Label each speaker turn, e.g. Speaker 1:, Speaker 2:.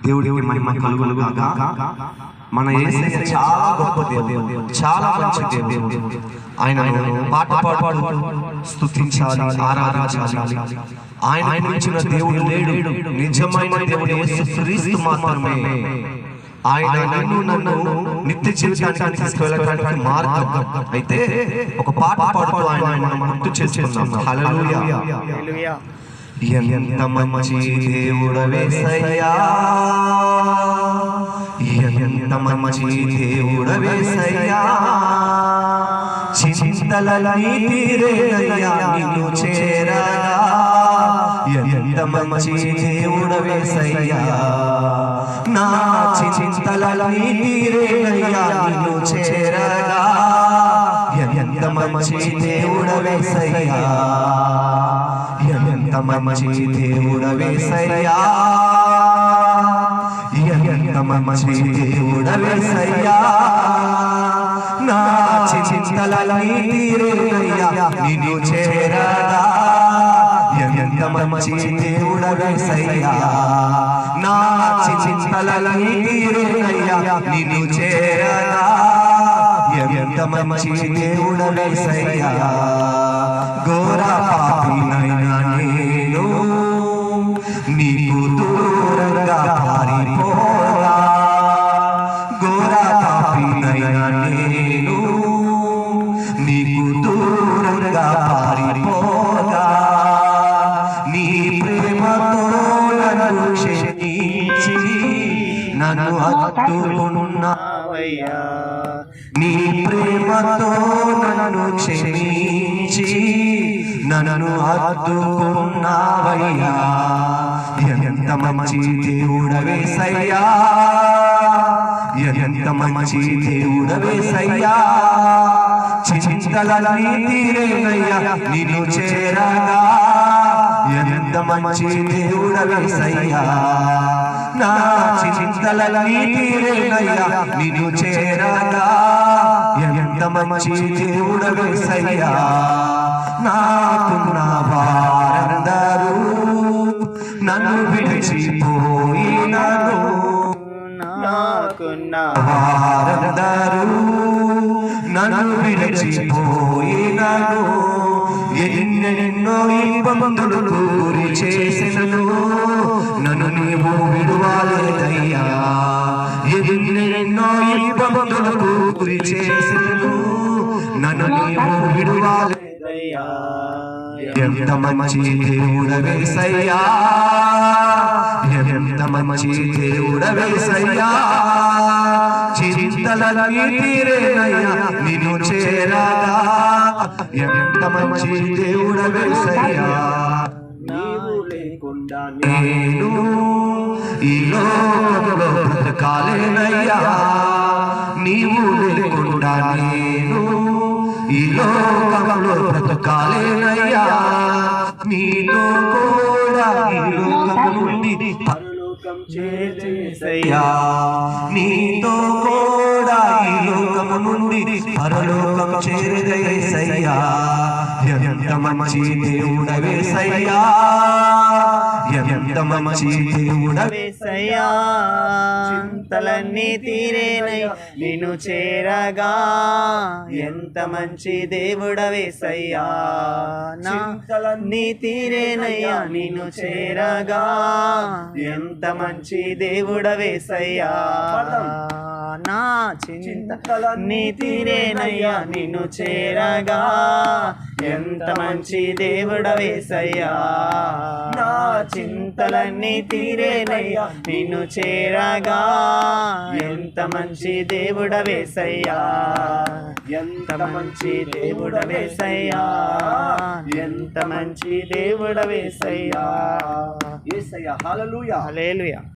Speaker 1: దేవుడికి మహిమ కలుగును గాక. మన యేసయ్య చాలా గొప్ప దేవుడు, చాలా మంచి దేవుడు. ఆయనను పాట పాడుతూ స్తుతించాలి, ఆరాధించాలి. ఆయన గురించిన దేవుడు లేడు, నిజమైన దేవుడు యేసుక్రీస్తు మాత్రమే. ఆయన నిన్ను నన్ను నిత్య జీవితానికి తీసుకువెళ్ళడానికి మార్గం. అయితే ఒక పాట పాడుతూ ఆయన గుర్తు చేసుకుందాం. హల్లెలూయా. ఎంత మంచి దేవుడవే యేసయ్యా, ఎంత మంచి దేవుడవే యేసయ్యా, చింతలన్నీ తీరేనయ్యా నిన్ను చేరగా. ఎంత మంచి దేవుడవే యేసయ్యా, నా చింతలన్నీ తీరేనయ్యా నిన్ను చేరగా. ఎంత మంచి దేవుడవే యేసయ్యా, ఎంత మంచి దేవుడవే యేసయ్యా, ఎంత మంచి దేవుడవే యేసయ్యా, నా చింతలన్నీ తీరేనయ్యా నిన్ను చేరగా. ఎంత మంచి దేవుడవే యేసయ్యా, నా చింతలన్నీ తీరేనయ్యా నిన్ను చేరగా. ఎంత మంచి దేవుడవే యేసయ్యా, ఘోర పాపినైనా నేను నీకు దూరంగా పారిపోగా. ఘోర పాపినైనా నేను నీకు దూరంగా పారిపోగా. నీ ప్రేమతో నన్ను క్షమించి నన్ను హత్తుకున్నావయ్యా. నీ ప్రేమతో నన్ను క్షమించి నన్ను హత్తుకున్నావయ్యా. ఎంత మంచి దేవుడవే యేసయ్యా, ఎంత మంచి దేవుడవే యేసయ్యా, చింతలన్నీ తీరేనయ్యా నిన్ను చేరగా. ఎంత మంచి దేవుడవే యేసయ్యా, నా చింతలన్నీ తీరేనయ్యా నిన్ను చేరగా. ఎంత మంచి దేవుడవే యేసయ్యా, నాకున్న వారందరూ నన్ను విడిచిపోయినను. నాకున్న వారందరూ నన్ను విడిచిపోయినను. ఎన్నెన్నో ఇబ్బందులు గురి చేసినను నన్ను నీవు విడువలేదయ్యా. ఎన్నెన్నో ఇబ్బందులు గురి చేసినను నన్ను నీవు విడువలేదయ్యా. ఎంత మంచి దేవుడవే యేసయ్యా, ఎంత మంచి దేవుడవే యేసయ్యా, చింతలన్నీ తీరేనయ్యా నిన్ను చేరగా. ఎంత మంచి దేవుడవే యేసయ్యా, నీవు లేకుండా నేను ఈ లోకంలో బ్రతకాలేనయ్యా. నీవు లేకుండా నేను ఈ లోకంలో బ్రతకాలేనయ్యా. నీతో కూడా ఈ లోకం నుండి పరలోకం చేర్చేసయ్యా. నీతో కూడా ఈ లోకము నుండి పరలోకం చేరేదయ్యా. ఎంత మంచి దేవుడవే యేసయ్యా, ఎంత మంచి దేవుడవే యేసయ్యా, చింతలన్నీ తీరేనయ్యా నిన్ను చేరగా. ఎంత మంచి దేవుడవే యేసయ్యా, చింతలన్నీ తీరేనయ్యా నిన్ను చేరగా. ఎంత మంచి దేవుడవే యేసయ్యా, నా చింతలన్నీ తీరేనయ్యా నిన్ను చేరగా. ఎంత మంచి దేవుడవే యేసయ్యా, నా చింతలన్నీ తీరేనయ్యా నిన్ను చేరగా. ఎంత మంచి దేవుడవే యేసయ్యా, ఎంత మంచి దేవుడవే యేసయ్యా, ఎంత మంచి దేవుడవే యేసయ్యా. యేసయ్యా హల్లెలూయా, హల్లెలూయా.